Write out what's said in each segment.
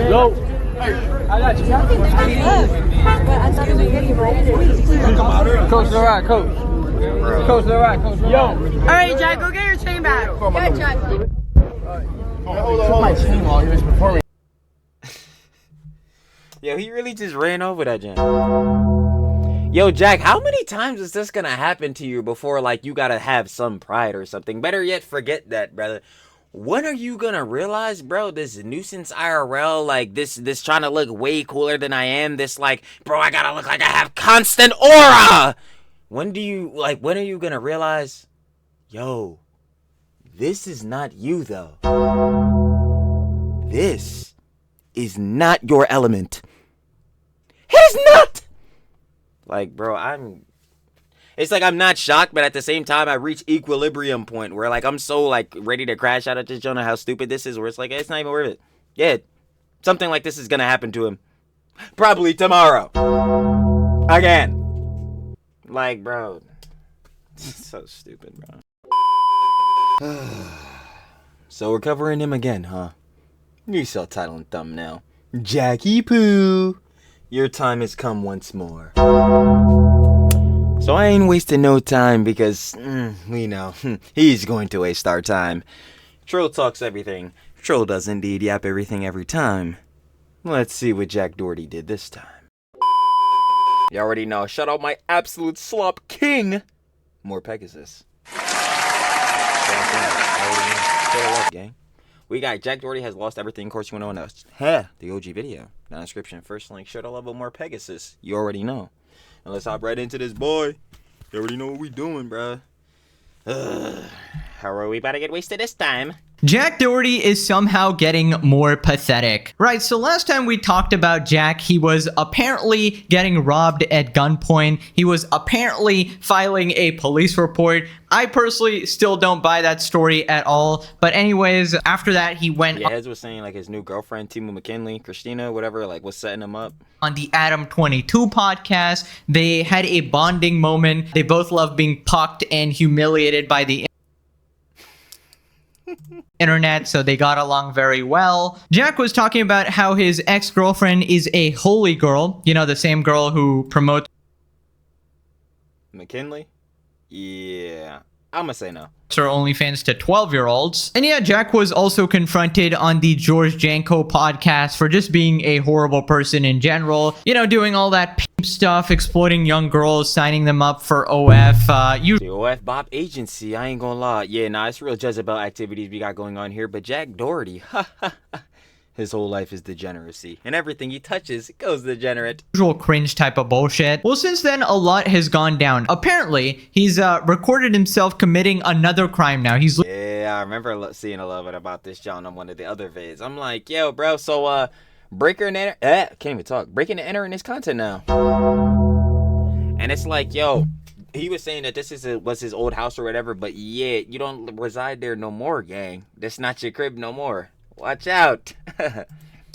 Yo. I got you. Coach, the ride, coach. Coach, the ride, coach. Yo. All right, Jack, go get your chain back. Yeah, Jack. Took my chain while he was performing. Yo, he really just ran over that jam. Yo, Jack, how many times is this gonna happen to you before, like, you gotta have some pride or something? Better yet, forget that, brother. When are you gonna realize, bro, this nuisance IRL, like, this trying to look way cooler than I am, this, like, bro, I gotta look like I have constant aura? When are you gonna realize, yo, this is not you, though. This is not your element. It is not! Like, bro, it's like I'm not shocked, but at the same time, I reach equilibrium point where, like, I'm so, like, ready to crash out at just showing how stupid this is, where it's like, it's not even worth it. Yeah, something like this is gonna happen to him. Probably tomorrow. Again. Like, bro. So stupid, bro. So we're covering him again, huh? You saw title and thumbnail. Jackie Poo. Your time has come once more. So I ain't wasting no time because, we know, he's going to waste our time. Trill talks everything. Trill does indeed yap everything every time. Let's see what Jack Doherty did this time. You already know, shout out my absolute slop king, more Pegasus. Gang. We got Jack Doherty has lost everything. Of course, you want to know the OG video. Down in the description. First link, show the level more Pegasus. You already know. And let's hop right into this, boy. You already know what we doing, bruh. How are we about to get wasted this time? Jack Doherty is somehow getting more pathetic. Right, so last time we talked about Jack, he was apparently getting robbed at gunpoint. He was apparently filing a police report. I personally still don't buy that story at all. But anyways, after that, he went... Yeah, Hez was saying, like, his new girlfriend, Timu McKinley, Christina, whatever, like, was setting him up. On the Adam 22 podcast, they had a bonding moment. They both love being pucked and humiliated by the internet, so they got along very well. Jack was talking about how his ex-girlfriend is a holy girl. You know, the same girl who promotes McKinley? Yeah, I'm gonna say no. her OnlyFans to 12-year-olds. And yeah, Jack was also confronted on the George Janko podcast for just being a horrible person in general. You know, doing all that pimp stuff, exploiting young girls, signing them up for OF. The OF Bop agency, I ain't gonna lie. Yeah, nah, it's real Jezebel activities we got going on here. But Jack Doherty, his whole life is degeneracy. And everything he touches goes degenerate. Usual cringe type of bullshit. Well, since then, a lot has gone down. Apparently, he's recorded himself committing another crime now. Yeah, I remember seeing a little bit about this John on one of the other vids. I'm like, yo, bro, so, breaking and enter... can't even talk. Breaking and entering his content now. And it's like, yo, he was saying that this was his old house or whatever, but yeah, you don't reside there no more, gang. That's not your crib no more. Watch out.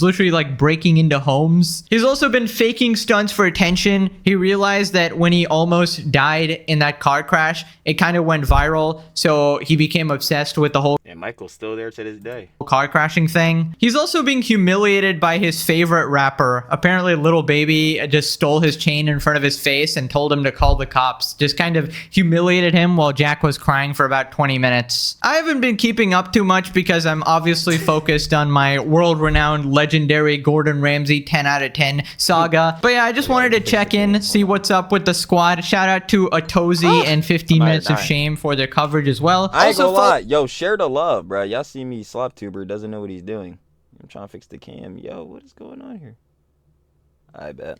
Literally like breaking into homes. He's also been faking stunts for attention. He realized that when he almost died in that car crash, it kind of went viral. So he became obsessed with the whole And Michael's still there to this day. car crashing thing. He's also being humiliated by his favorite rapper. Apparently Little Baby just stole his chain in front of his face and told him to call the cops. Just kind of humiliated him while Jack was crying for about 20 minutes. I haven't been keeping up too much because I'm obviously focused on my world-renowned legendary Gordon Ramsay 10 out of 10 saga. But yeah, I just wanted to check in, see what's up with the squad. Shout out to Atozi and 15 Minutes of Shame for their coverage as well. I ain't gonna lie. Yo, share the love, bro. Y'all see me, SlopTuber doesn't know what he's doing. I'm trying to fix the cam. Yo, what is going on here? I bet.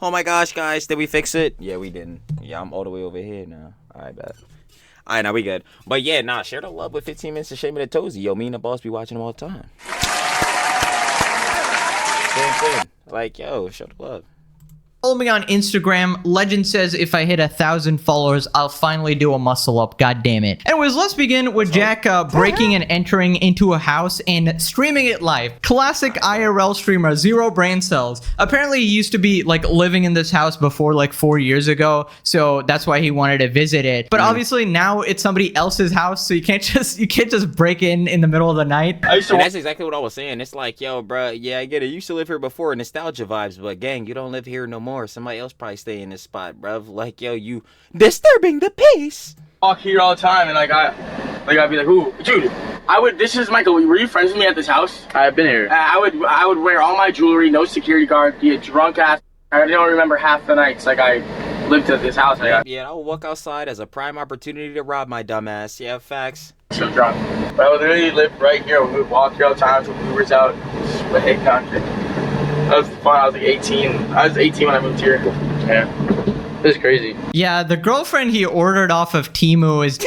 Oh my gosh, guys, did we fix it? Yeah, we didn't. Yeah, I'm all the way over here now. I bet. Alright, now we good. But yeah, nah, share the love with 15 Minutes of Shame and Atozi. Yo, me and the boss be watching them all the time. Same thing. Like, yo, show the love. Follow me on Instagram. Legend says if I hit 1,000 followers, I'll finally do a muscle up. God damn it. Anyways, let's begin with Jack breaking and entering into a house and streaming it live. Classic IRL streamer, zero brain cells. Apparently, he used to be like living in this house before like 4 years ago, so that's why he wanted to visit it. But obviously now it's somebody else's house, so you can't just break in the middle of the night. And that's exactly what I was saying. It's like, yo, bro, yeah, I get it. You used to live here before, nostalgia vibes, but gang, you don't live here no more. Somebody else probably stay in this spot, bruv. Like, yo, you disturbing the peace. Walk here all the time, and like I'd be like, ooh, dude. This is Michael. Were you friends with me at this house? I've been here. I would wear all my jewelry, no security guard, be a drunk ass. I don't remember half the nights. Like I lived at this house. Yeah, I would walk outside as a prime opportunity to rob my dumbass. Yeah, facts. So drunk. But I would literally live right here. We would walk here all the time until Uber's out. Sweat country. That was fun. I was like 18. I was 18 when I moved here. Yeah. This is crazy. Yeah, the girlfriend he ordered off of Temu is...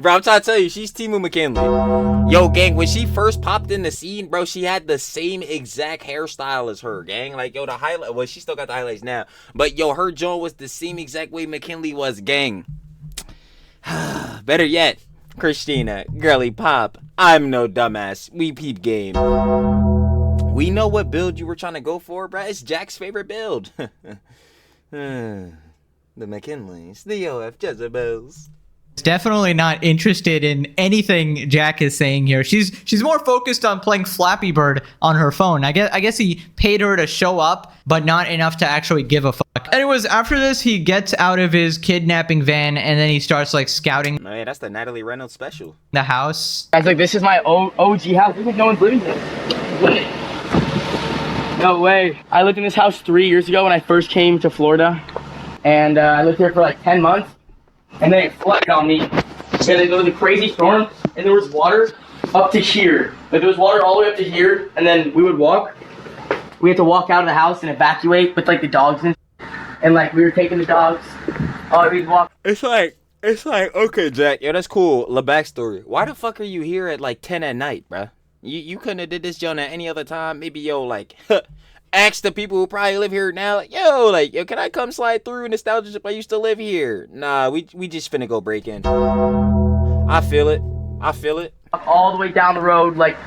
Bro, I'm trying to tell you, she's Temu McKinley. Yo, gang, when she first popped in the scene, bro, she had the same exact hairstyle as her, gang. Like, yo, the highlight... Well, she still got the highlights now. But, yo, her joint was the same exact way McKinley was, gang. Better yet, Christina, girly pop, I'm no dumbass. We peep game. We know what build you were trying to go for, bro. It's Jack's favorite build. The McKinleys, the OF Jezebels. Definitely not interested in anything Jack is saying here. She's more focused on playing Flappy Bird on her phone. I guess he paid her to show up, but not enough to actually give a fuck. Anyways, after this, he gets out of his kidnapping van and then he starts like scouting. Oh, yeah, that's the Natalie Reynolds special. The house. I was like, this is my OG house. Look, no one's living here. No way. I lived in this house 3 years ago when I first came to Florida, and I lived here for like 10 months. And then it flooded on me. And then there was a crazy storm, and there was water up to here. Like, there was water all the way up to here, and then we would walk. We had to walk out of the house and evacuate with like the dogs and like we were taking the dogs. We'd walk. It's like, okay, Jack, yo, that's cool. The backstory. Why the fuck are you here at like 10 at night, bruh? You couldn't have did this joint at any other time. Maybe, yo, like, ask the people who probably live here now, like, yo, can I come slide through? Nostalgia ship, I used to live here. Nah, we just finna go break in. I feel it. All the way down the road, like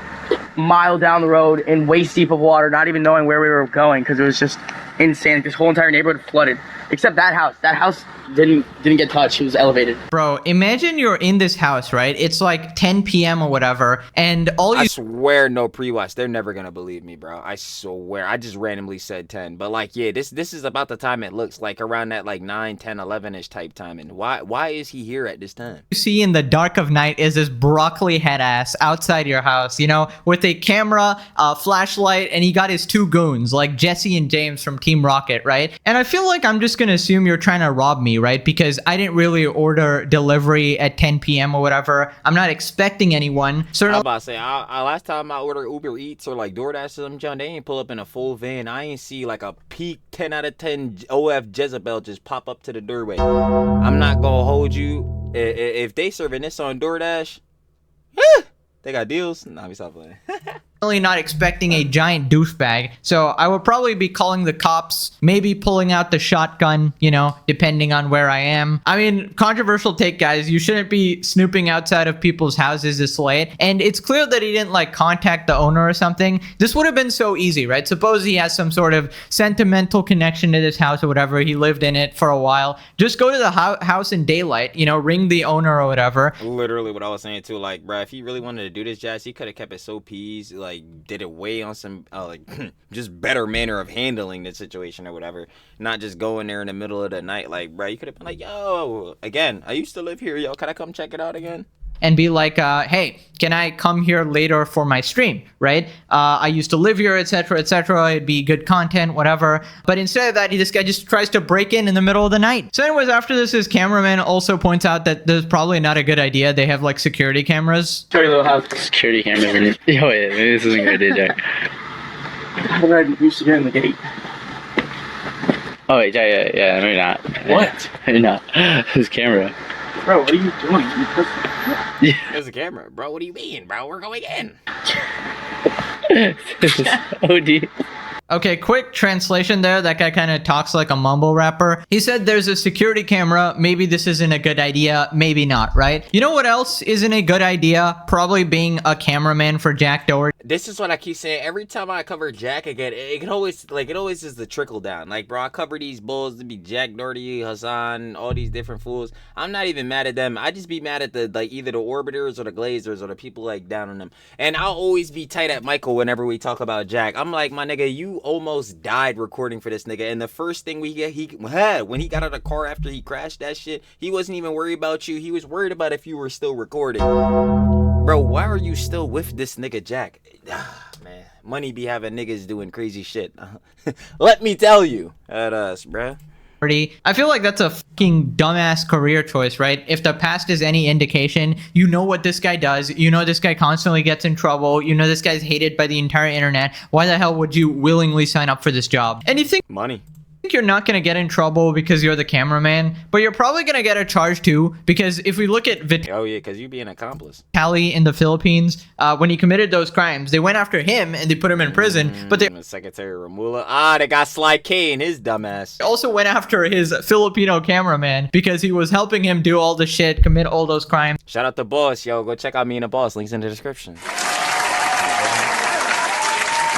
mile down the road in waist deep of water, not even knowing where we were going because it was just insane. This whole entire neighborhood flooded, except that house. That house didn't get touched. It was elevated. Bro, imagine you're in this house, right? It's like 10 p.m. or whatever, and all you... I swear no pre-watch. They're never gonna believe me, bro. I swear. I just randomly said 10. But like, yeah, this is about the time it looks like, around that like 9, 10, 11-ish type time. And why is he here at this time? You see in the dark of night is this broccoli head ass outside your house, you know, with a camera, flashlight, and he got his two goons, like Jesse and James from Team Rocket, right? And I feel like I'm just gonna assume you're trying to rob me, right? Because I didn't really order delivery at 10 p.m. or whatever. I'm not expecting anyone. I'm about to say, last time I ordered Uber Eats or like DoorDash or something, John, they ain't pull up in a full van. I ain't see like a peak 10 out of 10 OF Jezebel just pop up to the doorway. I'm not gonna hold you. If they serving this on DoorDash, they got deals. Nah, we stop playing. Really not expecting a giant douchebag, so I would probably be calling the cops, maybe pulling out the shotgun, you know, depending on where I am. I mean, controversial take, guys. You shouldn't be snooping outside of people's houses this late, and it's clear that he didn't like contact the owner or something. This would have been so easy, right? Suppose he has some sort of sentimental connection to this house or whatever. He lived in it for a while. Just go to the house in daylight, you know, ring the owner or whatever. Literally what I was saying too, like, bruh, if he really wanted to do this, Jazz, he could have kept it so peased, like, did it way on some like just better manner of handling the situation or whatever, not just going there in the middle of the night. Like, bro, you could have been like, yo, again, I used to live here, yo, can I come check it out again? And be like, hey, can I come here later for my stream, right? I used to live here, etc., etc. It'd be good content, whatever. But instead of that, this guy just tries to break in the middle of the night. So anyways, after this, his cameraman also points out that there's probably not a good idea. They have like security cameras. Show you a little house. Security cameras. Yo, wait, maybe this isn't a good idea, Jack. I used to get in the gate. Oh, wait, yeah, maybe not. What? Maybe not. His camera. Bro, what are you doing? Yeah. There's a camera, bro. What do you mean, bro? We're going in. This is OD. Okay, quick translation there. That guy kind of talks like a mumble rapper. He said there's a security camera. Maybe this isn't a good idea. Maybe not, right? You know what else isn't a good idea? Probably being a cameraman for Jack Doherty. This is what I keep saying. Every time I cover Jack again, it can always, like, it always is the trickle down. Like, bro, I cover these bulls to be Jack Doherty, Hassan, all these different fools. I'm not even mad at them. I just be mad at the, like, either the orbiters or the glazers or the people, like, down on them. And I'll always be tight at Michael whenever we talk about Jack. I'm like, my nigga, you almost died recording for this nigga. And the first thing when he got out of the car after he crashed that shit, he wasn't even worried about you. He was worried about if you were still recording. Bro, why are you still with this nigga Jack? Man, money be having niggas doing crazy shit. Let me tell you. At us, bruh. I feel like that's a fucking dumbass career choice, right? If the past is any indication, you know what this guy does. You know this guy constantly gets in trouble. You know this guy's hated by the entire internet. Why the hell would you willingly sign up for this job? And you think Money. you're not going to get in trouble because you're the cameraman, but you're probably going to get a charge too, because if we look at Oh yeah, because you be an accomplice. Vitali in the Philippines, when he committed those crimes, they went after him and they put him in prison, but they Secretary Ramula. They got Sly K and his dumbass. also went after his Filipino cameraman because he was helping him do all the shit, commit all those crimes. Shout out to Boss, yo. Go check out me and the Boss. Links in the description.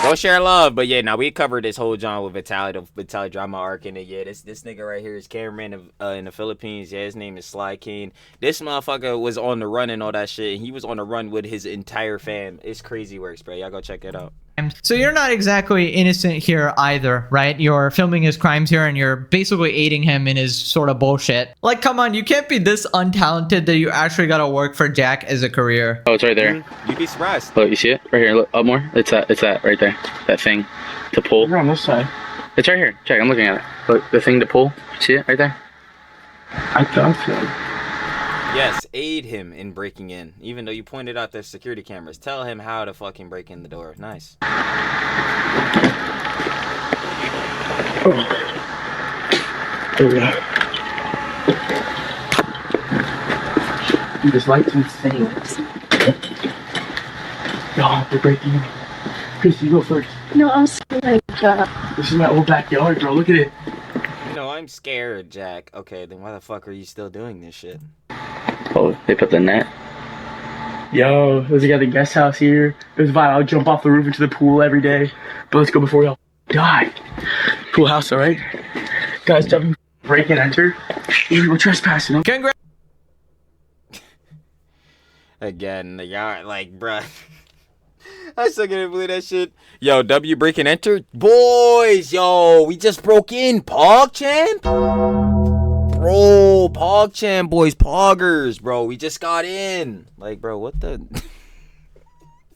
Go share love. But yeah, now we covered this whole John with Vitali drama arc, and yeah, this nigga right here is cameraman in the Philippines. Yeah, his name is Sly King. This motherfucker was on the run and all that shit. He was on the run with his entire fam. It's crazy works, bro. Y'all go check it out. So you're not exactly innocent here either, right? You're filming his crimes here and you're basically aiding him in his sort of bullshit. Like, come on, you can't be this untalented that you actually gotta work for Jack as a career. Oh, it's right there. You'd be surprised. Look, you see it? Right here. Look up more. It's that right there. That thing to pull. You're on this side. It's right here. Check. I'm looking at it. Look, the thing to pull. See it right there? I thought so. Yes, aid him in breaking in. Even though you pointed out the security cameras. Tell him how to fucking break in the door. Nice. Oh. There we go. Dude, this light's insane. Yo, we're breaking in. Chris, you go first. No, I'm sorry. This is my old backyard, bro. Look at it. You know, I'm scared, Jack. Okay, then why the fuck are you still doing this shit? Oh, they put the net. Yo, there's a guy at the guest house here. It was vibe. I would jump off the roof into the pool every day. But let's go before we all die. Pool house, alright? Guys, jumping, break and enter. We're trespassing. Congrats. Again, y'all, like, bruh. I still can't believe that shit. Yo, W break and enter? Boys, yo, we just broke in. PogChamp? Bro, PogChamp, boys, poggers, bro. We just got in. Like, bro, what the...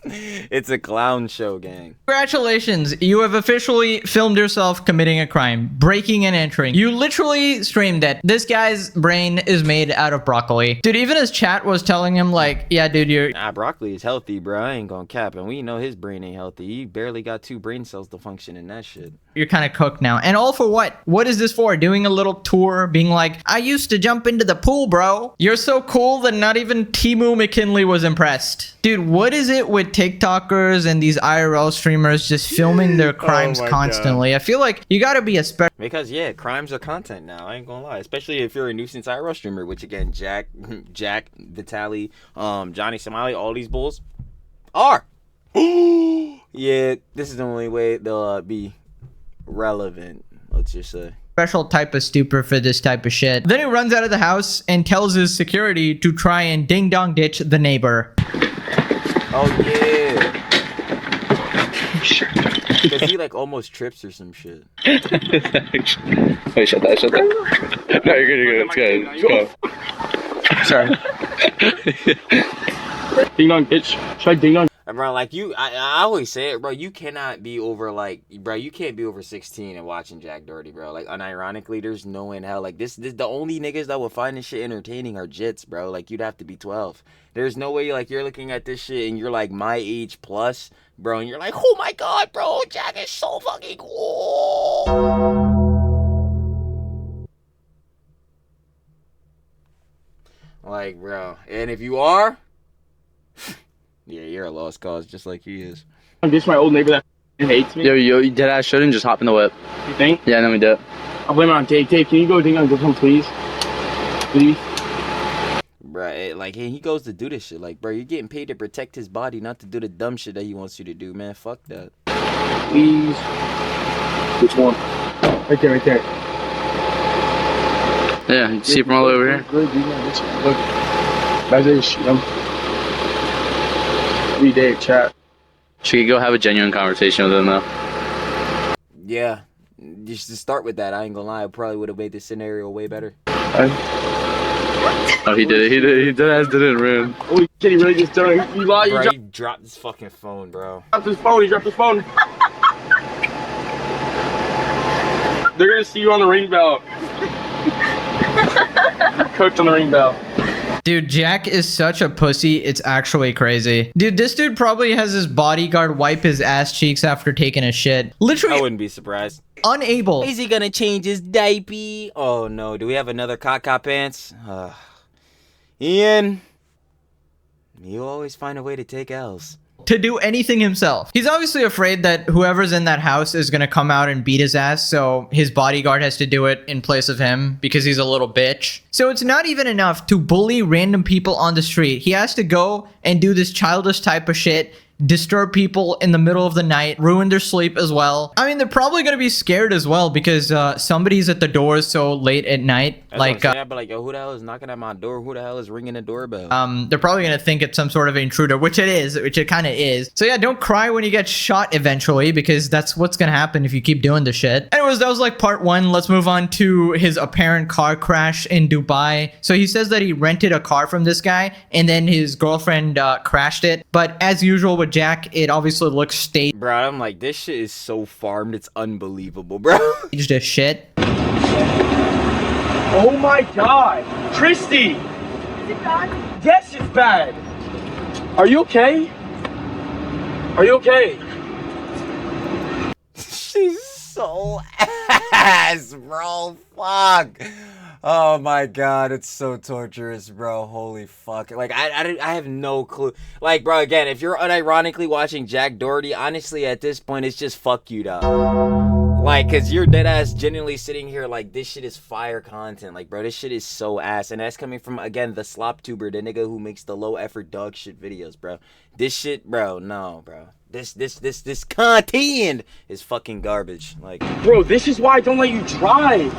It's a clown show, gang. Congratulations, you have officially filmed yourself committing a crime, breaking and entering. You literally streamed it. This guy's brain is made out of broccoli. Dude, even his chat was telling him like, yeah, dude, you're... Nah, broccoli is healthy, bro. I ain't gonna cap. And we know his brain ain't healthy. He barely got 2 brain cells to function in that shit. You're kind of cooked now. And all for what? What is this for? Doing a little tour, being like, I used to jump into the pool, bro. You're so cool that not even Timu McKinley was impressed. Dude, what is it with TikTokers and these IRL streamers just filming their crimes constantly? I feel like you gotta be a special... Because, yeah, crimes are content now. I ain't gonna lie. Especially if you're a nuisance IRL streamer, which, again, Jack, Vitali, Johnny Somali, all these bulls are. Yeah, this is the only way they'll be relevant, let's just say. Special type of stupor for this type of shit. Then he runs out of the house and tells his security to try and ding-dong ditch the neighbor. Oh, yeah. Because he, like, almost trips or some shit. Wait, shut that. No, you're good, let's go. Sorry. Ding dong, bitch. Should I ding dong? Bro, like, I always say it, bro, you cannot be over, like, bro, you can't be over 16 and watching Jack Doherty, bro. Like, unironically, there's no way in hell. Like, this the only niggas that will find this shit entertaining are jits, bro. Like, you'd have to be 12. There's no way, like, you're looking at this shit and you're, like, my age plus, bro, and you're like, oh my god, bro, Jack is so fucking cool. Like, bro, and if you are... Yeah, you're a lost cause, just like he is. This is my old neighbor that He hates me. Yo, you dead ass shouldn't just hop in the whip. You think? Yeah, and then we do it. I'll blame it on Dave. Dave, can you go get some, please? Please? Bruh, like, he goes to do this shit. Like, bro, you're getting paid to protect his body, not to do the dumb shit that he wants you to do, man. Fuck that. Please. Which one? Right there, right there. Yeah, you see from all over here. Good, dude. Look. Guys, I just shoot him. Every day, chat. Should we go have a genuine conversation with him, though? Yeah. Just to start with that, I ain't gonna lie, I probably would have made the scenario way better. Oh, he did it. He dead ass did it, man. Holy shit, he really just done it. He lied. Bro, he dropped his fucking phone, bro. He dropped his phone. He dropped his phone. They're gonna see you on the ring bell. Cooked on the ring bell. Dude, Jack is such a pussy, it's actually crazy. Dude, this dude probably has his bodyguard wipe his ass cheeks after taking a shit. Literally I wouldn't be surprised. unable. Is he gonna change his diaper? Oh no, do we have another caca pants? Ian, you always find a way to take L's. To do anything himself. He's obviously afraid that whoever's in that house is gonna come out and beat his ass, so his bodyguard has to do it in place of him because he's a little bitch. So it's not even enough to bully random people on the street. He has to go and do this childish type of shit, disturb people in the middle of the night, ruin their sleep as well. I mean, they're probably gonna be scared as well because somebody's at the doors so late at night. That's like, but like, yo, who the hell is knocking at my door? Who the hell is ringing the doorbell? they're probably gonna think it's some sort of intruder, which it kind of is. So yeah, don't cry when you get shot eventually, because that's what's gonna happen if you keep doing the shit. Anyways, that was like part one. Let's move on to his apparent car crash in Dubai. So he says that he rented a car from this guy, and then his girlfriend crashed it. But as usual with Jack, it obviously looks staged Bro, I'm like, this shit is so farmed, it's unbelievable, bro. as shit. Oh my god. Christy! Is it bad? Yes, it's bad. Are you okay? Are you okay? She's so ass, bro. Fuck. Oh my god, it's so torturous, bro. Holy fuck. Like, I have no clue. Like, bro, again, if you're unironically watching Jack Doherty, honestly, at this point, it's just fuck you, dog. Like, cause you're dead ass genuinely sitting here like, this shit is fire content. Like, bro, this shit is so ass. And that's coming from, again, the slop tuber, the nigga who makes the low effort dog shit videos, bro. This shit, bro, no, bro. This content is fucking garbage. Like, Bro, this is why I don't let you drive.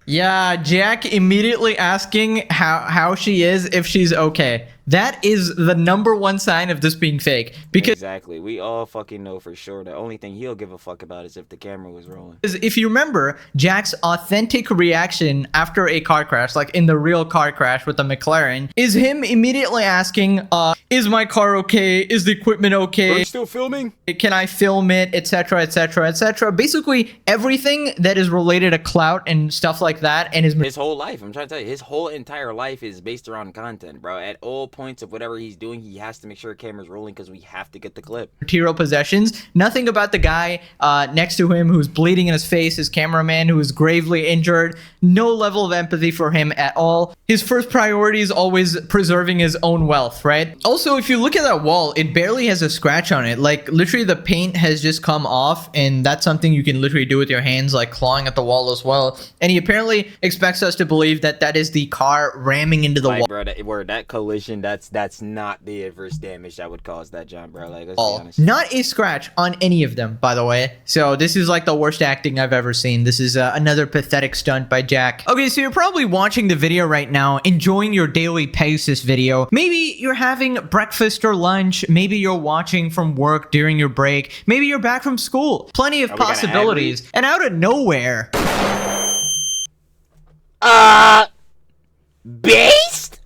Yeah, Jack immediately asking how she is, if she's okay. That is the #1 sign of this being fake. Because exactly, we all fucking know for sure the only thing he'll give a fuck about is if the camera was rolling. if you remember, Jack's authentic reaction after a car crash, like in the real car crash with the McLaren, is him immediately asking, is my car okay? Is the equipment okay? Are you still filming? Can I film it? Etc, etc, etc. Basically, everything that is related to clout and stuff like that, and his whole life, I'm trying to tell you, his whole entire life is based around content, bro. At all points of whatever he's doing, he has to make sure the camera's rolling because we have to get the clip. Material possessions. Nothing about the guy next to him who's bleeding in his face, his cameraman who is gravely injured. No level of empathy for him at all. His first priority is always preserving his own wealth, right? Also, if you look at that wall, it barely has a scratch on it. Like, literally the paint has just come off, and that's something you can literally do with your hands, like clawing at the wall as well. And he apparently expects us to believe that that is the car ramming into the wall. Bro, that collision, that's not the adverse damage that would cause that, John, bro. Like, let's be honest. Not a scratch on any of them, by the way. So this is like the worst acting I've ever seen. This is another pathetic stunt by Jack. Okay, so you're probably watching the video right now, enjoying your daily pace this video. Maybe you're having breakfast or lunch. Maybe you're watching from work during your break. Maybe you're back from school. Plenty of possibilities. And out of nowhere... Beast?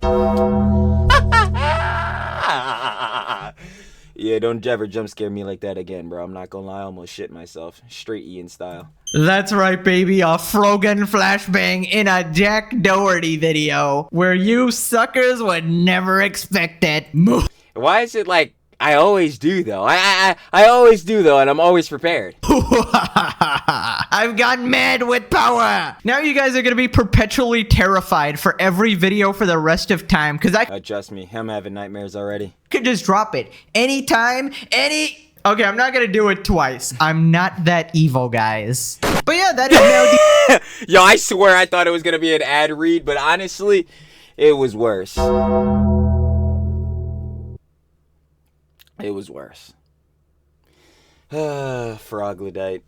Yeah, don't ever jump scare me like that again, bro. I'm not gonna lie, I almost shit myself. Straight Ian style. That's right, baby. A Frogan flashbang in a Jack Doherty video where you suckers would never expect it. Why is it like I always do though? I always do though, and I'm always prepared. I've got mad with power. Now you guys are gonna be perpetually terrified for every video for the rest of time, because I Trust me, I'm having nightmares already. could just drop it anytime, any Okay, I'm not gonna do it twice. I'm not that evil, guys. But yeah, that is now Yo, I swear I thought it was gonna be an ad read, but honestly, it was worse. It was worse. Froglodyte,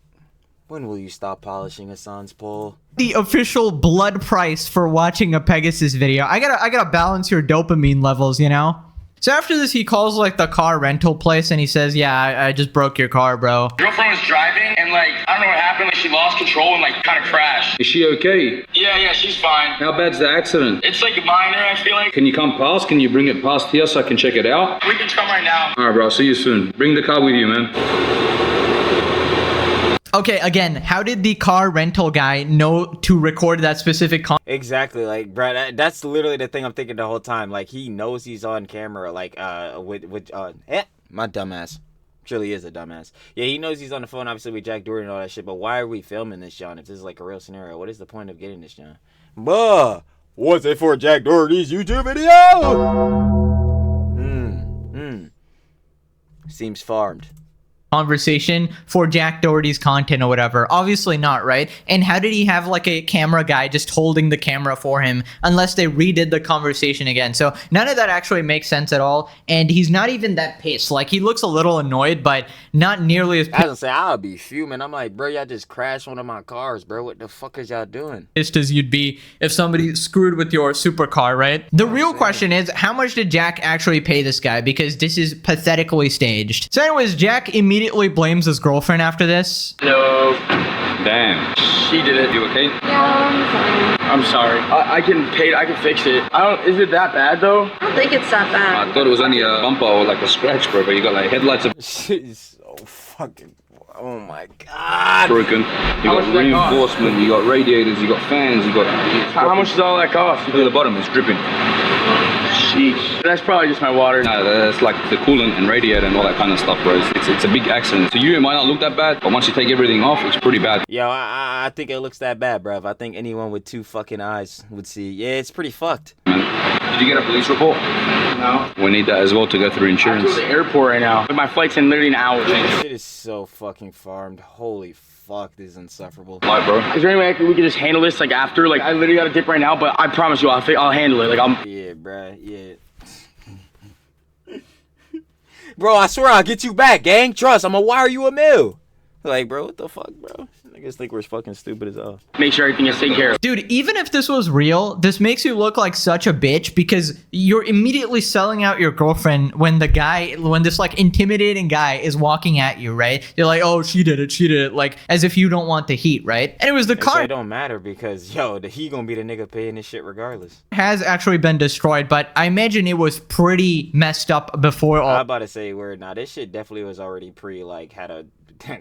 when will you stop polishing Hassan's pole? the official blood price for watching a Pegasus video. I gotta balance your dopamine levels, you know? So after this, he calls like the car rental place and he says, yeah, I just broke your car, bro. Girlfriend was driving and like, I don't know what happened, like she lost control and like kind of crashed. Is she okay? Yeah, she's fine. How bad's the accident? It's like minor, I feel like. Can you come past? Can you bring it past here so I can check it out? We can come right now. Alright, bro, I'll see you soon. Bring the car with you, man. Okay, again, how did the car rental guy know to record that specific Exactly, like, bro, that's literally the thing I'm thinking the whole time. Like, he knows he's on camera, like, my dumbass. Truly is a dumbass. Yeah, he knows he's on the phone, obviously, with Jack Doherty and all that shit, but why are we filming this, John, if this is, like, a real scenario? What is the point of getting this, John? Buh! What's it for Jack Doherty's YouTube video? Seems farmed. conversation for Jack Doherty's content or whatever? Obviously not, right? And how did he have like a camera guy just holding the camera for him unless they redid the conversation again? So none of that actually makes sense at all. And he's not even that pissed. Like, he looks a little annoyed, but not nearly as I was gonna say, I'll be fuming. I'm like, bro, y'all just crashed one of my cars, bro. What the fuck is y'all doing? pissed as you'd be if somebody screwed with your supercar, right? The real question is, how much did Jack actually pay this guy? Because this is pathetically staged. So anyways, Jack immediately blames his girlfriend after this. No, Damn. she did it. You okay? Yeah, I'm sorry. I can fix it. Is it that bad though? I don't think it's that bad. I thought it was only a bumper or like a scratch, bro, but you got like headlights are She's so fucking. Oh my god. broken. You How much got does that cost? reinforcement, you got radiators, you got fans, you got... How much does all that cost? Look at the bottom, it's dripping. Sheesh. That's probably just my water. No, that's like the coolant and radiator and all that kind of stuff, bro. It's a big accident. So you, it might not look that bad, but once you take everything off, it's pretty bad. Yo, I think it looks that bad, bruv. I think anyone with two fucking eyes would see. Yeah, it's pretty fucked. Did you get a police report? No. We need that as well to go through I'm insurance. to the airport right now. My flight's in literally an hour. Shit is so fucking farmed. Holy fuck, this is insufferable. Why, bro? Is there any way we could just handle this like after? Like I literally got a dip right now, but I promise you I'll handle it. Like I'm. Yeah, bruh, yeah. Bro, I swear I'll get you back, gang. Trust, I'm gonna wire you a mill. Like, bro, what the fuck, bro? Niggas think we're fucking stupid as hell. Make sure everything is taken care of. Dude, even if this was real, this makes you look like such a bitch because you're immediately selling out your girlfriend when this like intimidating guy is walking at you, right? You're like, oh, she did it, like as if you don't want the heat, right? And it was the car It don't matter because, yo, he gonna be the nigga paying this shit regardless. has actually been destroyed, but I imagine it was pretty messed up before all. I'm about to say word. Nah, this shit definitely was already had a.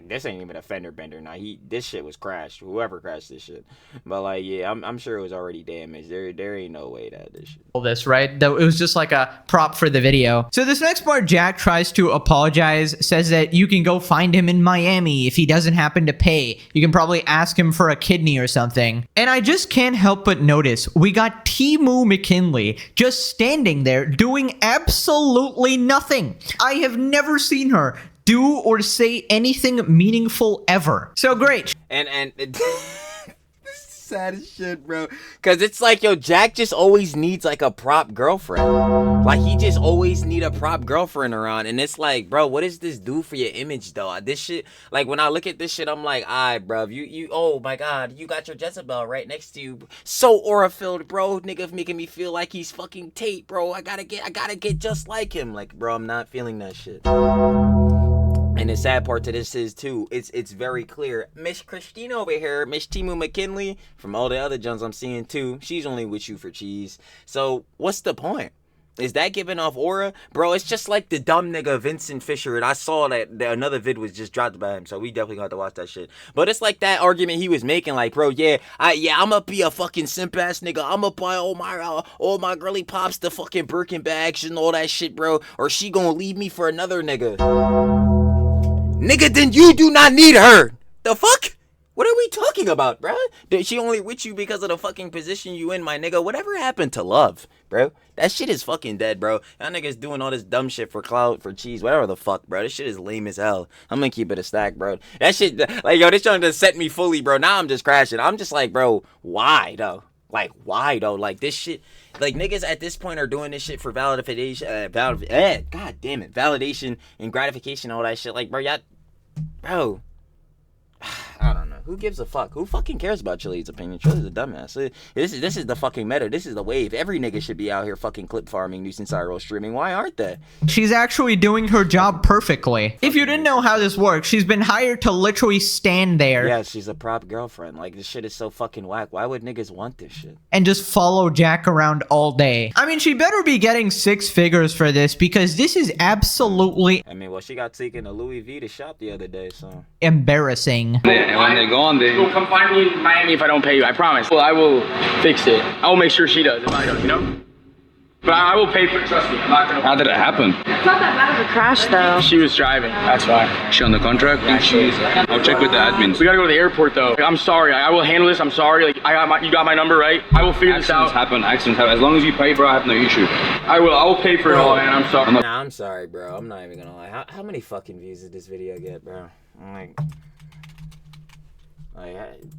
This ain't even a fender bender. Nah, this shit was crashed. Whoever crashed this shit. But like, yeah, I'm sure it was already damaged. There ain't no way that this shit. This, right? Though it was just like a prop for the video. So this next part, Jack tries to apologize, says that you can go find him in Miami if he doesn't happen to pay. You can probably ask him for a kidney or something. And I just can't help but notice we got Timu McKinley just standing there doing absolutely nothing. I have never seen her do or say anything meaningful ever. So great. And sad as shit, bro. Cause it's like, yo, Jack just always needs like a prop girlfriend. Like, he just always need a prop girlfriend around. And it's like, bro, what does this do for your image though? This shit, like, when I look at this shit, I'm like, alright, bro, you oh my god, you got your Jezebel right next to you. So aura filled, bro. Nigga making me feel like he's fucking Tate, bro. I gotta get just like him. Like, bro, I'm not feeling that shit. And the sad part to this is too, it's very clear. Miss Christina over here, Miss Timu McKinley, from all the other Johns I'm seeing too, she's only with you for cheese. So what's the point? Is that giving off aura? Bro, it's just like the dumb nigga Vincent Fisher. And I saw that another vid was just dropped by him. So we definitely got to watch that shit. But it's like that argument he was making. Like, bro, I'ma be a fucking simp ass nigga. I'ma buy all my girly pops the fucking Birkin bags and all that shit, bro. Or she gonna leave me for another nigga. Nigga, then you do not need her. The fuck? What are we talking about, bro? She only with you because of the fucking position you in, my nigga. Whatever happened to love, bro? That shit is fucking dead, bro. Y'all niggas doing all this dumb shit for clout, for cheese, whatever the fuck, bro. This shit is lame as hell. I'm gonna keep it a stack, bro. That shit, like, yo, this trying to set me fully, bro. Now I'm just crashing. I'm just like, bro, why, though? Like, why, though? Like, this shit, like, niggas at this point are doing this shit for validation, god damn it, validation and gratification, all that shit. Like, bro, y'all, bro. I don't know. Who gives a fuck? Who fucking cares about Chili's opinion? Chili's a dumbass. This is the fucking meta. This is the wave. Every nigga should be out here fucking clip farming, nuisance IRL streaming. Why aren't they? She's actually doing her job perfectly. If you didn't know how this works, she's been hired to literally stand there. Yeah, she's a prop girlfriend. Like, this shit is so fucking whack. Why would niggas want this shit? And just follow Jack around all day. I mean, she better be getting 6 figures for this because this is absolutely I mean, well, she got taken to Louis V to shop the other day, so. embarrassing. When they're gone, they... You'll come find me in Miami if I don't pay you. I promise. Well, I will fix it. I will make sure she does if I don't, you know? But I will pay for it. Trust me. I'm not gonna. How did it happen? It's not that bad of a crash, though. She was driving. That's why. Is she on the contract? Yeah, she is. I'll check with the admins. We gotta go to the airport though. I'm sorry. I will handle this. I'm sorry. Like you got my number, right? I will figure this out. Accidents happen. As long as you pay, bro, I have no issue. I will pay for it all, man. I'm sorry. Nah, I'm sorry, bro. I'm not even gonna lie. How many fucking views did this video get, bro? I'm like,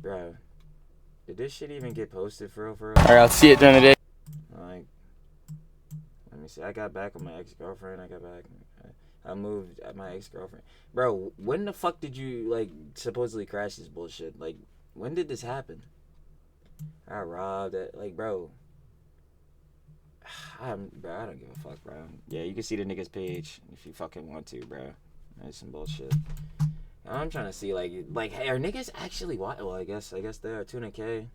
bro, did this shit even get posted for real? All right, I'll see it during the day. Like, let me see. I got back with my ex-girlfriend. I moved at my ex-girlfriend. Bro, when the fuck did you, like, supposedly crash this bullshit? Like, when did this happen? I robbed it. Like, bro. I don't give a fuck, bro. Yeah, you can see the nigga's page if you fucking want to, bro. That's some bullshit. I'm trying to see, like, hey, are niggas actually watching? Well, I guess they are. 200K.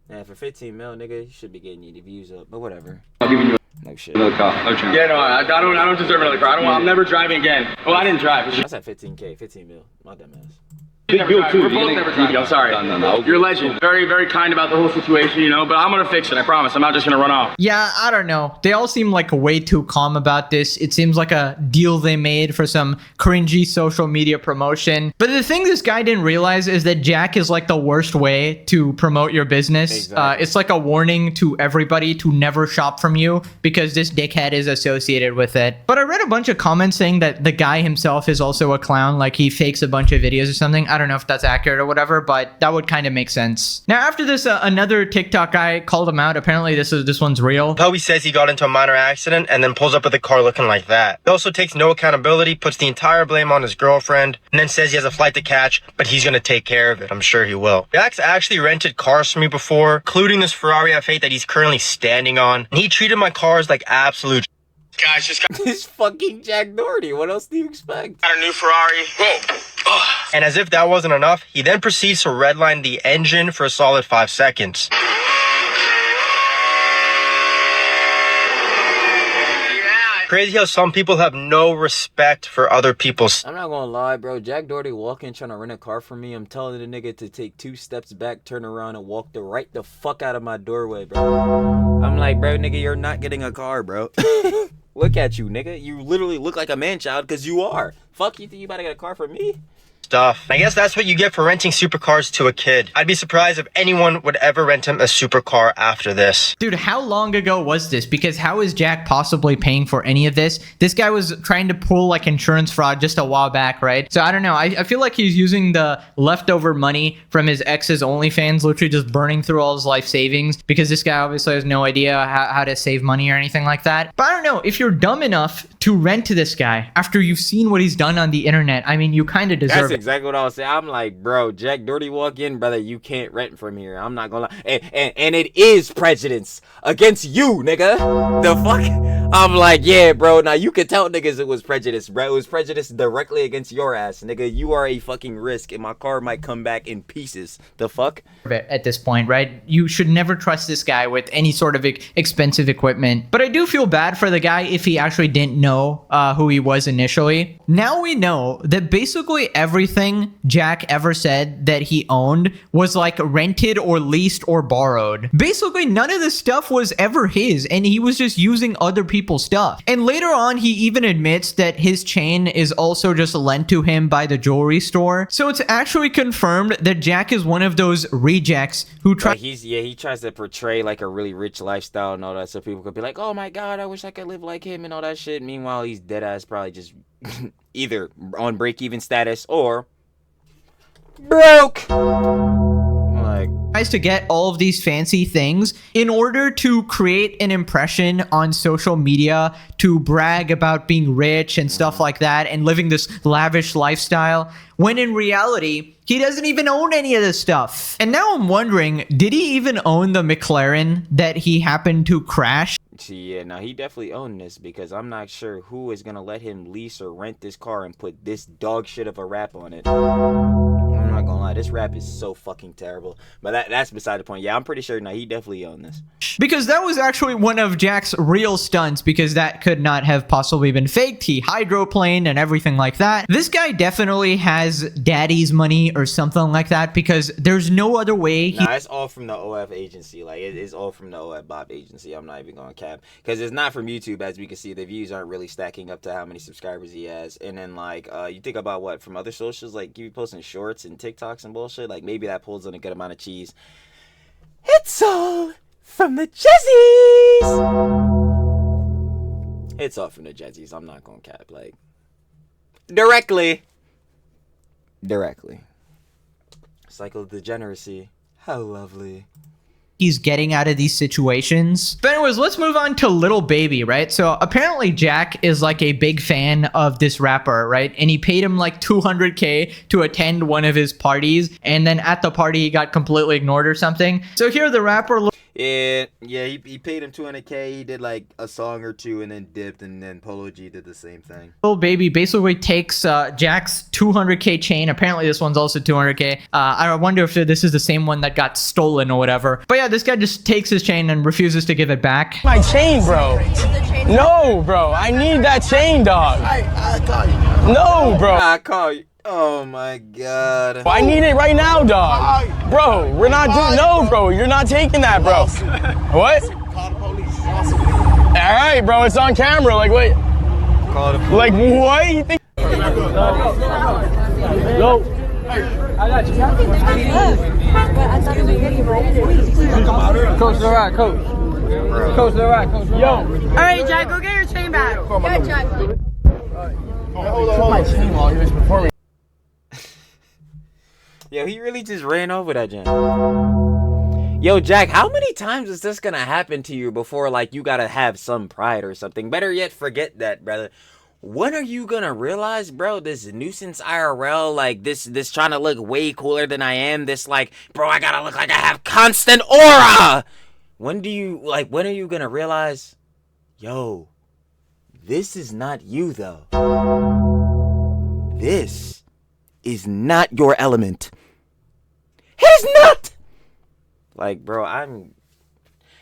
Yeah, for 15 mil, nigga, you should be getting your views up. But whatever. I'll give you No shit. another car. No chance. Yeah, no, I don't deserve another car. I'm never driving again. Well, I didn't drive. I said 15K, 15 mil. My dumb ass. Big bill too. We're both never driving. I'm sorry. No. You're a legend. Very, very kind about the whole situation, you know, but I'm gonna fix it. I promise. I'm not just gonna run off. Yeah, I don't know. They all seem like way too calm about this. It seems like a deal they made for some cringy social media promotion. But the thing this guy didn't realize is that Jack is like the worst way to promote your business. Exactly. It's like a warning to everybody to never shop from you because this dickhead is associated with it. But I read a bunch of comments saying that the guy himself is also a clown, like he fakes a bunch of videos or something. I don't know if that's accurate or whatever, but that would kind of make sense. Now, after this, another TikTok guy called him out. Apparently, this one's real. Toby says he got into a minor accident and then pulls up with the car looking like that. He also takes no accountability, puts the entire blame on his girlfriend, and then says he has a flight to catch, but he's gonna take care of it. I'm sure he will. Jack's actually rented cars for me before, including this Ferrari F8 that he's currently standing on, and he treated my cars like absolute guys. Just got This fucking Jack Doherty. What else do you expect? a new Ferrari. Whoa. And as if that wasn't enough, he then proceeds to redline the engine for a solid 5 seconds. Crazy how some people have no respect for other people's. I'm not gonna lie, bro. Jack Doherty walk in trying to rent a car for me. I'm telling the nigga to take 2 steps back, turn around, and walk right the fuck out of my doorway, bro. I'm like, bro, nigga, you're not getting a car, bro. Look at you, nigga. You literally look like a man-child because you are. Fuck, you think you about to get a car for me? Stuff. I guess that's what you get for renting supercars to a kid. I'd be surprised if anyone would ever rent him a supercar after this. Dude, how long ago was this? Because how is Jack possibly paying for any of this? This guy was trying to pull like insurance fraud just a while back, right? So I don't know. I feel like he's using the leftover money from his ex's OnlyFans, literally just burning through all his life savings because this guy obviously has no idea how to save money or anything like that. But I don't know. If you're dumb enough to rent to this guy after you've seen what he's done on the internet, I mean, you kind of deserve it. Exactly what I was saying. I'm like, bro, Jack Doherty walk in, brother, you can't rent from here. I'm not gonna lie. And it is prejudice against you, nigga. The fuck? I'm like, yeah, bro. Now you could tell niggas it was prejudice, bro. It was prejudice directly against your ass, nigga. You are a fucking risk, and my car might come back in pieces. The fuck? At this point, right? You should never trust this guy with any sort of expensive equipment. But I do feel bad for the guy if he actually didn't know who he was initially. Now we know that basically everything Jack ever said that he owned was like rented or leased or borrowed. Basically, none of this stuff was ever his, and he was just using other people's people's stuff. And later on, he even admits that his chain is also just lent to him by the jewelry store. So it's actually confirmed that Jack is one of those rejects who try. Like he tries to portray like a really rich lifestyle and all that, so people could be like, oh my god, I wish I could live like him and all that shit. Meanwhile, he's dead ass probably just either on break-even status or broke. Like, tries to get all of these fancy things in order to create an impression on social media, to brag about being rich and stuff like that and living this lavish lifestyle, when in reality, he doesn't even own any of this stuff. And now I'm wondering, did he even own the McLaren that he happened to crash? yeah, now he definitely owned this, because I'm not sure who is gonna let him lease or rent this car and put this dog shit of a wrap on it. I'm not gonna lie, this wrap is so fucking terrible. But that's beside the point. Yeah, I'm pretty sure now he definitely owned this. Because that was actually one of Jack's real stunts, because that could not have possibly been faked. He hydroplaned and everything like that. This guy definitely has daddy's money or something like that, because there's no other way. Nah, it's all from the OF agency. Like, it's all from the OF Bob agency. I'm not even gonna cap, because it's not from YouTube. As we can see, the views aren't really stacking up to how many subscribers he has. And then like you think about what from other socials, like you posting shorts and TikToks and bullshit, like maybe that pulls in a good amount of cheese. It's all from the Jezzies. It's all from the Jezzies. I'm not gonna cap. Like, directly. Cycle of degeneracy. How lovely. He's getting out of these situations. But anyways, let's move on to Lil Baby, right? So apparently Jack is like a big fan of this rapper, right? And he paid him like $200K to attend one of his parties. And then at the party, he got completely ignored or something. So here the rapper... Yeah, he paid him $200K. He did like a song or two and then dipped, and then Polo G did the same thing. Lil Baby basically takes Jack's $200K chain. Apparently this one's also $200K. I wonder if this is the same one that got stolen or whatever. But yeah, this guy just takes his chain and refuses to give it back. My chain, bro. No, bro. I need that chain, dog. I call you. No, bro. I call you. Oh my god. I need it right now, dog. Bro, we're not doing. No, bro. You're not taking that, bro. What? Call the police. All right, bro. It's on camera. Like, wait. Call the police. Like, what? You think? Yo. I got you. Coach, all right, coach. Coach, all right, coach. Yo. All right, Jack, go get your chain back. Yeah, Jack. Took my chain while he was performing. Yo, he really just ran over that jam. Yo, Jack, how many times is this gonna happen to you before, like, you gotta have some pride or something? Better yet, forget that, brother. When are you gonna realize, bro, this nuisance IRL, like, this trying to look way cooler than I am, this, like, bro, I gotta look like I have constant aura? When are you gonna realize, yo, this is not you, though. This is not your element. It is not! Like, bro,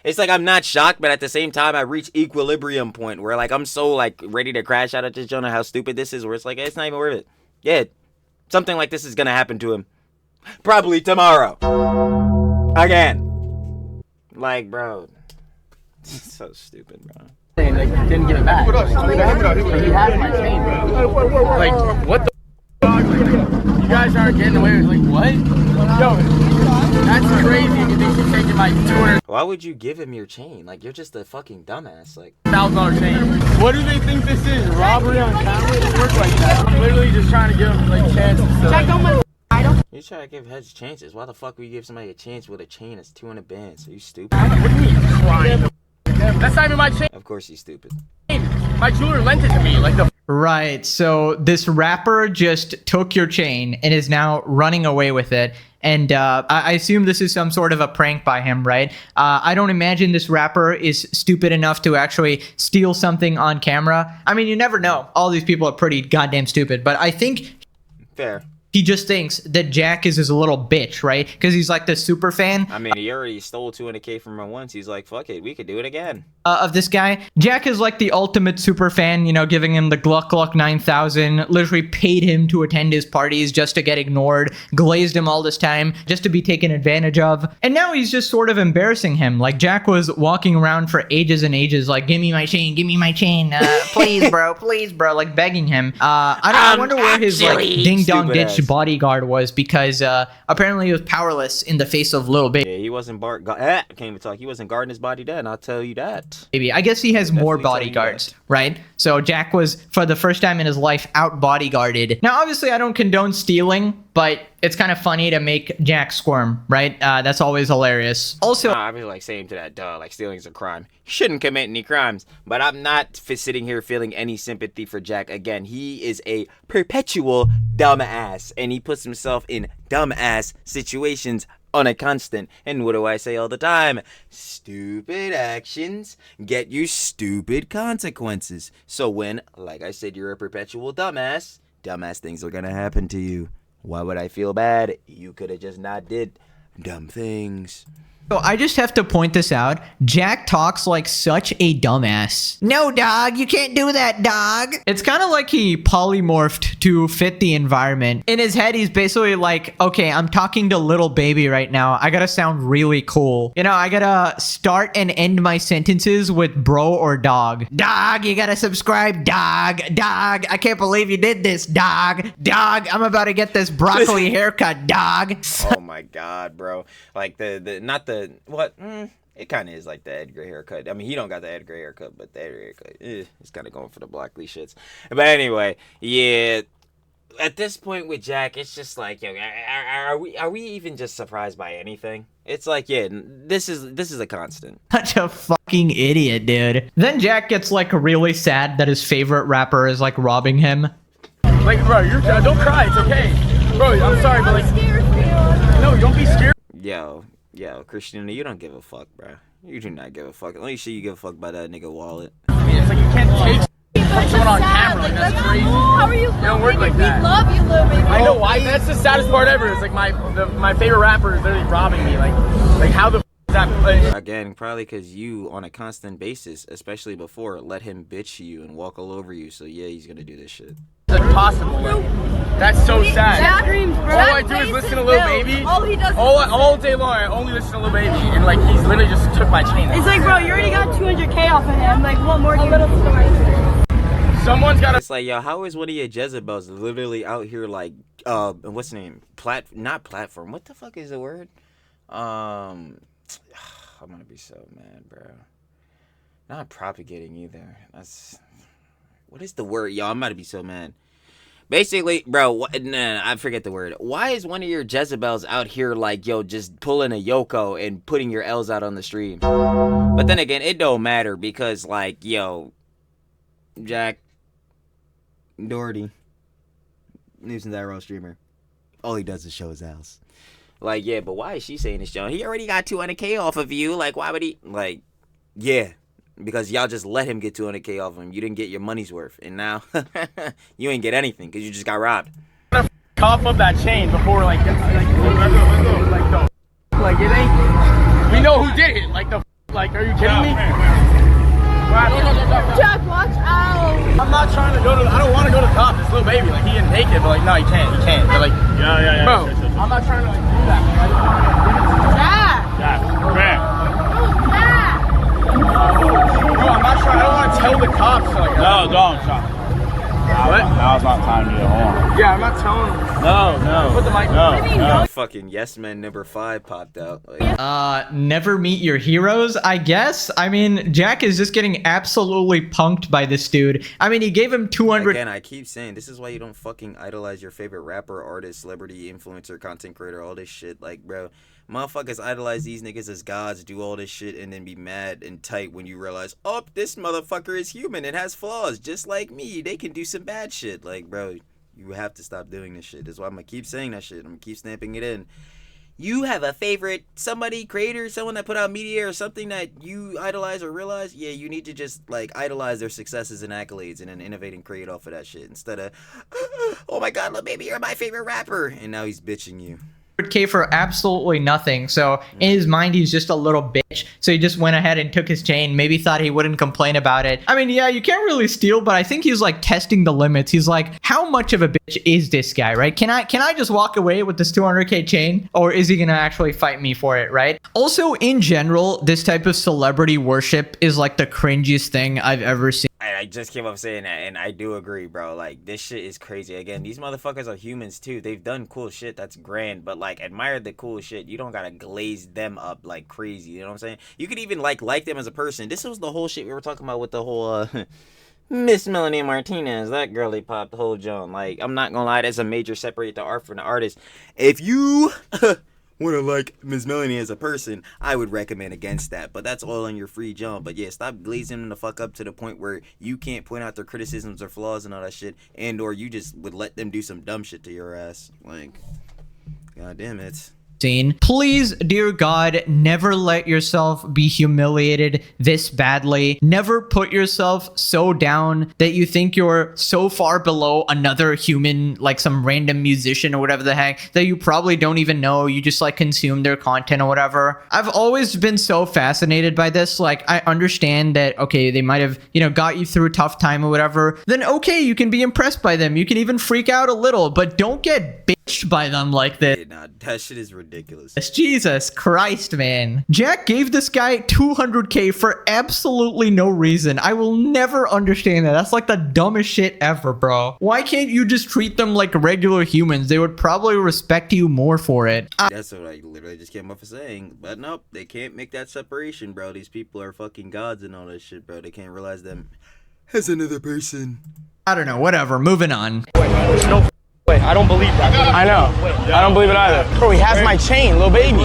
it's like I'm not shocked, but at the same time, I reach equilibrium point where, like, I'm so, like, ready to crash out at this joint, how stupid this is, where it's like, it's not even worth it. Yeah, something like this is gonna happen to him. Probably tomorrow. Again. Like, bro. It's so stupid, bro. And they didn't give it back. He had my chain, bro. Like, what the You guys aren't getting away with, like, what? Yo, that's crazy. You think you're taking my $200,000 Why would you give him your chain? Like, you're just a fucking dumbass. Like, chain? What do they think this is? Robbery on camera? It doesn't work like that. I'm literally just trying to give them, like, chances. Jack, don't want you try to give heads chances. Why the fuck would you give somebody a chance with a chain that's 200 bands? Are you stupid? What do you mean trying? That's not even my chain. Of course he's stupid. My jeweler lent it to me. Like, the Right, so this rapper just took your chain and is now running away with it. And I assume this is some sort of a prank by him, right? I don't imagine this rapper is stupid enough to actually steal something on camera. I mean, you never know. All these people are pretty goddamn stupid. But I think... Fair. he just thinks that Jack is his little bitch, right? Because he's like the super fan. I mean, he already stole 200K from her once. He's like, fuck it, we could do it again. Of this guy. Jack is like the ultimate super fan, you know, giving him the Gluck Gluck 9000, literally paid him to attend his parties just to get ignored, glazed him all this time just to be taken advantage of. And now he's just sort of embarrassing him. Like, Jack was walking around for ages and ages, like, give me my chain, please, bro, like begging him. I wonder where his like ding dong ditch bodyguard was, because apparently he was powerless in the face of little baby. Yeah, he wasn't can't even talk. He wasn't guarding his body then, I'll tell you that. Maybe. I guess he has more bodyguards, right? So Jack was, for the first time in his life, out bodyguarded. Now, obviously, I don't condone stealing, but it's kind of funny to make Jack squirm, right? That's always hilarious. Also, I'd be like saying to that, like stealing's a crime. You shouldn't commit any crimes. But I'm not sitting here feeling any sympathy for Jack. Again, he is a perpetual dumbass, and he puts himself in dumbass situations on a constant. And what do I say all the time? Stupid actions get you stupid consequences. So when, like I said, you're a perpetual dumbass, dumbass things are gonna happen to you. Why would I feel bad? You could have just not did dumb things. so I just have to point this out. Jack talks like such a dumbass. No, dog, you can't do that, dog. It's kind of like he polymorphed to fit the environment. In his head, he's basically like, okay, I'm talking to little baby right now. I gotta sound really cool. You know, I gotta start and end my sentences with bro or dog. Dog, you gotta subscribe, dog. Dog, I can't believe you did this, dog. Dog, I'm about to get this broccoli haircut, dog. Oh my god, bro. Like it kind of is like the Edgar haircut. I mean, he don't got the Edgar haircut, but the Edgar haircut, it's kind of going for the broccoli shits. But anyway, yeah. At this point with Jack, it's just like, yo, are we even just surprised by anything? It's like, yeah, this is a constant. Such a fucking idiot, dude. Then Jack gets like really sad that his favorite rapper is like robbing him. Like, bro, don't cry. It's okay. Bro, I'm sorry, but like, no, don't be scared. Yo, Christina, you don't give a fuck, bro. You do not give a fuck. Only shit you give a fuck about that nigga wallet. I mean, it's like you can't take from someone on camera. Like, that's crazy. How are you? It don't work like that. We love you, little baby. I know why. That's the saddest part ever. It's like my favorite rapper is literally robbing me. Like how the f is that? Again, probably because you, on a constant basis, especially before, let him bitch you and walk all over you. So yeah, he's gonna do this shit. It's impossible. Like, that's so sad. Jack dreams, bro. All I do is listen to Lil Baby. All he does is all day long. I only listen to Lil Baby, and like he's literally just took my chain. It's like, bro, you already got 200K off of him. Like, what more do you? Someone's got to. It's like, yo, how is one of your Jezebels literally out here like, what's the name? Not platform. What the fuck is the word? I'm gonna be so mad, bro. Not propagating either. What is the word? Yo, I'm about to be so mad. Basically, bro, I forget the word. Why is one of your Jezebels out here like, yo, just pulling a Yoko and putting your L's out on the stream? But then again, it don't matter because, like, yo, Jack Doherty, News and Arrow streamer, all he does is show his house. Like, yeah, but why is she saying this, John? He already got 200K off of you. Like, why would he? Like, yeah. Because y'all just let him get 200K off him. You didn't get your money's worth. And now, you ain't get anything because you just got robbed. Cough up that chain before, like it ain't. We know who did it. Like, are you kidding me? Jack, watch out. I'm not trying to go to, I don't want to go to the top. This little baby, like, he didn't take it, but like, no, he can't. But like, yeah. Bro, I'm not trying to, like, do that. Jack. Come here. Bro, I'm not trying. I don't want to tell the cops. Like, No, don't, Sean. What? Now's not time to get home. Yeah, I'm not telling them. No. Put the mic. No. Fucking Yes Man number 5 popped out. Like, Never meet your heroes, I guess. I mean, Jack is just getting absolutely punked by this dude. I mean, he gave him 200. Again, I keep saying, this is why you don't fucking idolize your favorite rapper, artist, celebrity, influencer, content creator, all this shit. Like, bro, motherfuckers idolize these niggas as gods, do all this shit, and then be mad and tight when you realize, oh, this motherfucker is human and has flaws just like me. They can do some bad shit. Like, bro, you have to stop doing this shit. That's why I'm gonna keep saying that shit. I'm gonna keep snapping it in. you have a favorite somebody, creator, someone that put out media or something that you idolize or realize, yeah, you need to just like idolize their successes and accolades and then innovate and create off of that shit instead of, oh my god, Lil Baby, you're my favorite rapper, and now he's bitching you. K for absolutely nothing. So in his mind, he's just a little bitch. So he just went ahead and took his chain. Maybe thought he wouldn't complain about it. I mean, yeah, you can't really steal, but I think he's like testing the limits. He's like, how much of a bitch is this guy, right? Can I just walk away with this 200K chain, or is he gonna actually fight me for it, right? Also, in general, this type of celebrity worship is like the cringiest thing I've ever seen. I just came up saying that, and I do agree, bro. Like, this shit is crazy. Again, these motherfuckers are humans too. They've done cool shit. That's grand. But like, admire the cool shit. You don't gotta glaze them up like crazy. You know what I'm saying? You could even like them as a person. This was the whole shit we were talking about with the whole Miss Melanie Martinez. That girly pop, the whole Joan. Like, I'm not gonna lie, that's a major separate the art from the artist. If you want to like Miss Melanie as a person, I would recommend against that, but that's all on your free jump. But yeah, stop glazing them the fuck up to the point where you can't point out their criticisms or flaws and all that shit, and or you just would let them do some dumb shit to your ass. Like, god damn it. Please, dear God, never let yourself be humiliated this badly. Never put yourself so down that you think you're so far below another human, like some random musician or whatever the heck, that you probably don't even know. You just like consume their content or whatever. I've always been so fascinated by this. Like, I understand that, okay, they might have, you know, got you through a tough time or whatever. Then, okay, you can be impressed by them. You can even freak out a little, but don't get bitched by them like this. Yeah, nah, that shit is ridiculous. Jesus Christ, man. Jack gave this guy 200K for absolutely no reason. I will never understand that. That's like the dumbest shit ever, bro. Why can't you just treat them like regular humans? They would probably respect you more for it. That's what I literally just came up with saying. But nope, they can't make that separation, bro. These people are fucking gods and all that shit, bro. They can't realize them as another person. I don't know, whatever. Moving on. Wait, I don't believe that. I know. I don't believe it either. Bro, he has my chain, Lil Baby.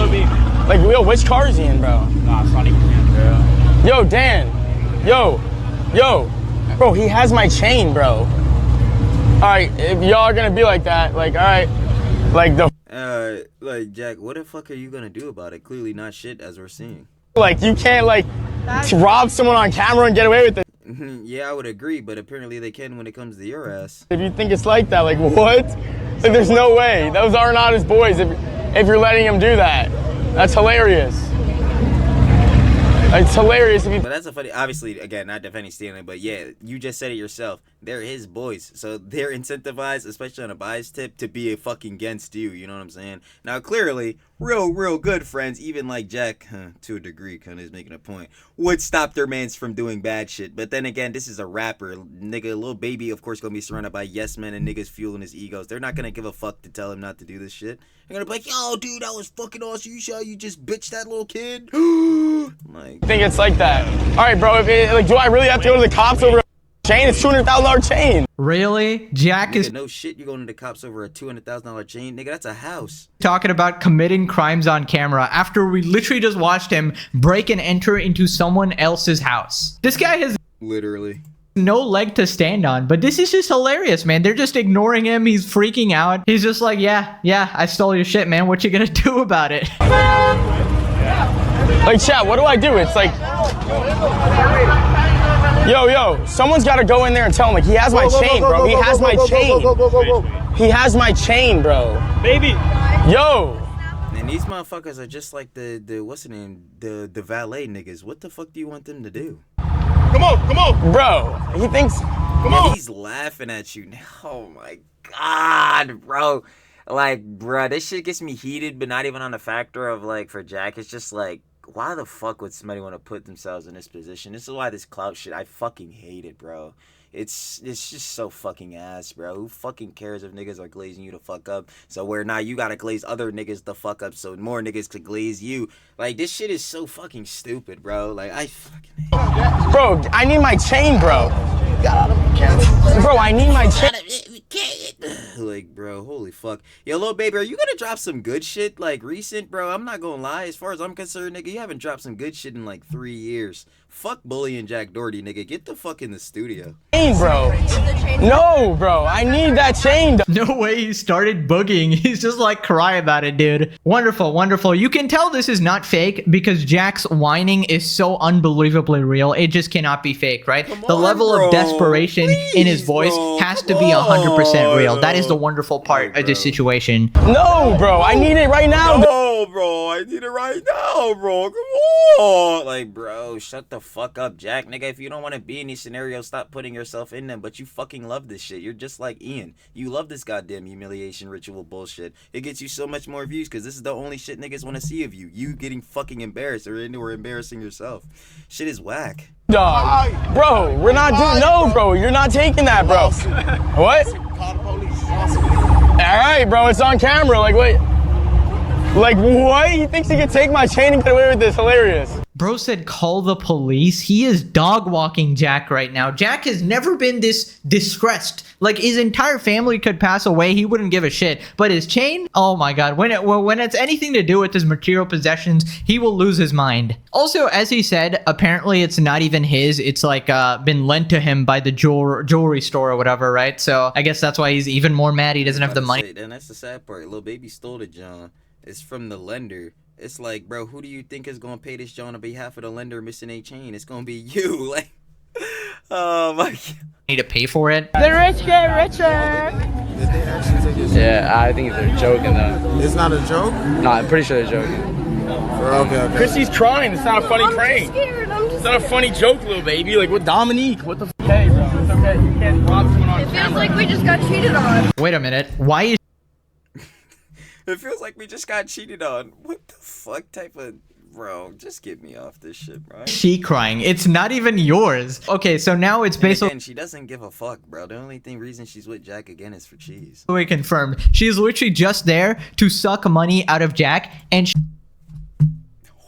Like, yo, which car is he in, bro? Nah, it's not even him. Yo, Dan. Yo. Bro, he has my chain, bro. All right, if y'all are gonna be like that, like, all right, like like, Jack, what the fuck are you gonna do about it? Clearly not shit, as we're seeing. Like, you can't, like, rob someone on camera and get away with it. Yeah, I would agree, but apparently they can when it comes to your ass. If you think it's like that, like, what? Like, there's no way. Those are not his boys if you're letting him do that. That's hilarious. It's hilarious if you... But that's a funny, obviously, again, not defending stealing, but yeah, you just said it yourself. They're his boys, so they're incentivized, especially on a bias tip, to be a fucking against you, you know what I'm saying? Now, clearly, real good friends, even like Jack, to a degree, kind of is making a point, would stop their mans from doing bad shit. But then again, this is a rapper, nigga, Lil Baby, of course, gonna be surrounded by yes men and niggas fueling his egos. They're not gonna give a fuck to tell him not to do this shit. They're gonna be like, yo, dude, that was fucking awesome. You saw you just bitched that little kid? Like, I think it's like that. All right, bro, like, do I really have to go to the cops over a chain? It's $200,000 chain. Really? Jack is... No shit, you're going to the cops over a $200,000 chain? Nigga, that's a house. Talking about committing crimes on camera after we literally just watched him break and enter into someone else's house. This guy has... Literally. No leg to stand on, but this is just hilarious, man. They're just ignoring him. He's freaking out. He's just like, yeah, I stole your shit, man. What you gonna do about it? Like, chat, what do I do? It's like, yo, someone's got to go in there and tell him, like, he has my chain, bro. He has my chain. He has my chain, bro. Baby. Yo. And these motherfuckers are just like the what's the name? The valet niggas. What the fuck do you want them to do? Come on. Bro, he thinks, come on. He's laughing at you. Oh my God, bro. Like, bro, this shit gets me heated, but not even on the factor of, like, for Jack. It's just like, why the fuck would somebody want to put themselves in this position? This is why this clout shit, I fucking hate it, bro. It's just so fucking ass, bro. Who fucking cares if niggas are glazing you the fuck up? So where now you gotta glaze other niggas the fuck up so more niggas could glaze you. Like, this shit is so fucking stupid, bro. Like, I fucking hate it. Bro, I need my chain, bro. Bro, I need my chain. Like, bro, holy fuck. Yo, Lil Baby, are you gonna drop some good shit, like, recent, bro? I'm not gonna lie. As far as I'm concerned, nigga, you haven't dropped some good shit in, like, 3 years. Fuck bullying Jack Doherty, nigga. Get the fuck in the studio. Chain, bro. No, bro. I need that chain. No way he started boogieing. He's just like, cry about it, dude. Wonderful, wonderful. You can tell this is not fake because Jack's whining is so unbelievably real. It just cannot be fake, right? The level of desperation in his voice has to be 100% real. That is the wonderful part of this situation. No, bro. I need it right now. No, bro. I need it right now, bro. Come on. Like, bro, shut the fuck up, Jack. Nigga, if you don't want to be in these scenarios, stop putting yourself in them. But you fucking love this shit. You're just like Ian. You love this goddamn humiliation ritual bullshit. It gets you so much more views because this is the only shit niggas want to see of you. You getting fucking embarrassed or embarrassing yourself. Shit is whack. Dog. Bro, we're not doing. No, bro. You're not taking that, bro. What? All right, bro. It's on camera. Like, wait. Like, what? He thinks he can take my chain and get away with this? Hilarious. Bro said call the police. He is dog walking Jack right now. Jack has never been this distressed. Like, his entire family could pass away. He wouldn't give a shit. But his chain? Oh my god. When it's anything to do with his material possessions, he will lose his mind. Also, as he said, apparently it's not even his. It's like been lent to him by the jewelry store or whatever, right? So I guess that's why he's even more mad he doesn't have the money. And that's the sad part. Lil Baby stole the John. It's from the lender. It's like, bro, who do you think is gonna pay this John on behalf of the lender missing a chain? It's gonna be you. Like, oh my god. Need to pay for it. The rich get richer. Yeah, I think they're joking though. It's not a joke? No, I'm pretty sure they're joking. Okay. Chrissy's crying. It's not a funny prank. It's not a funny joke, little baby. Like, what, Dominique? What the f? Okay, bro. It's okay. You can't rob someone on camera. It feels like we just got cheated on. Wait a minute. Why is It feels like we just got cheated on. What the fuck type of... Bro, just get me off this shit, bro. she crying? It's not even yours. Okay, so now it's basically... Again, she doesn't give a fuck, bro. The only reason she's with Jack again is for cheese. confirmed. She is literally just there to suck money out of Jack, and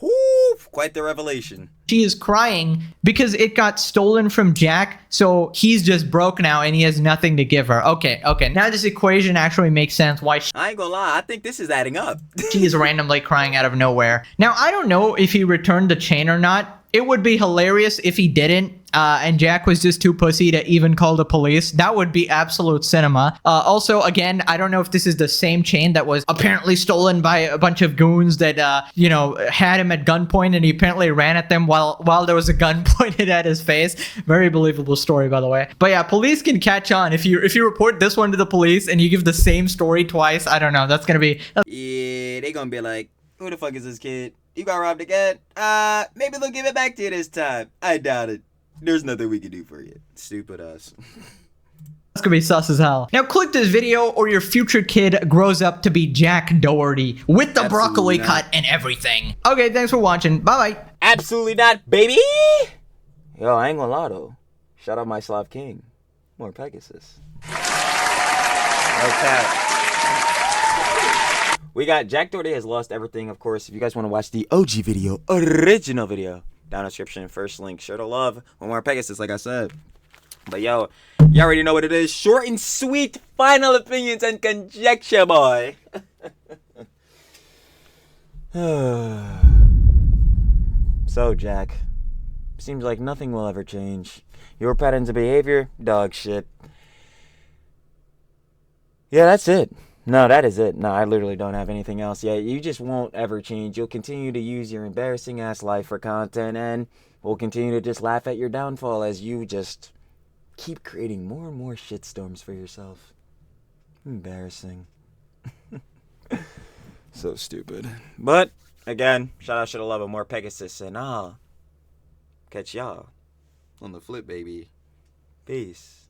Whoo, quite the revelation. she is crying because it got stolen from Jack, so he's just broke now and he has nothing to give her. Okay, now this equation actually makes sense why I ain't gonna lie, I think this is adding up. she is randomly crying out of nowhere. Now, I don't know if he returned the chain or not. It would be hilarious if he didn't, and Jack was just too pussy to even call the police. That would be absolute cinema. Also, again, I don't know if this is the same chain that was apparently stolen by a bunch of goons that, you know, had him at gunpoint, and he apparently ran at them while there was a gun pointed at his face. Very believable story, by the way. But yeah, police can catch on. If you report this one to the police and you give the same story twice, I don't know. That's gonna be... Yeah, they gonna be like, who the fuck is this kid? You got robbed again? Maybe they'll give it back to you this time. I doubt it. There's nothing we can do for you. Stupid us. That's gonna be sus as hell. Now click this video or your future kid grows up to be Jack Doherty with the broccoli cut and everything. Okay, thanks for watching. Bye-bye. Absolutely not, baby! Yo, I ain't gonna lie though. Shout out my Slav King. More Pegasus. Okay. We got Jack Doherty has lost everything, of course. If you guys want to watch the OG video, original video, down in the description, first link. Sure to love. One more Pegasus, like I said. But yo, you already know what it is. Short and sweet final opinions and conjecture, boy. So, Jack, seems like nothing will ever change. Your patterns of behavior, dog shit. Yeah, that's it. No, that is it. No, I literally don't have anything else yet. You just won't ever change. You'll continue to use your embarrassing ass life for content, and we'll continue to just laugh at your downfall as you just keep creating more and more shitstorms for yourself. Embarrassing. So stupid. But, again, shout out, shoulda love, and more Pegasus, and I'll catch y'all on the flip, baby. Peace.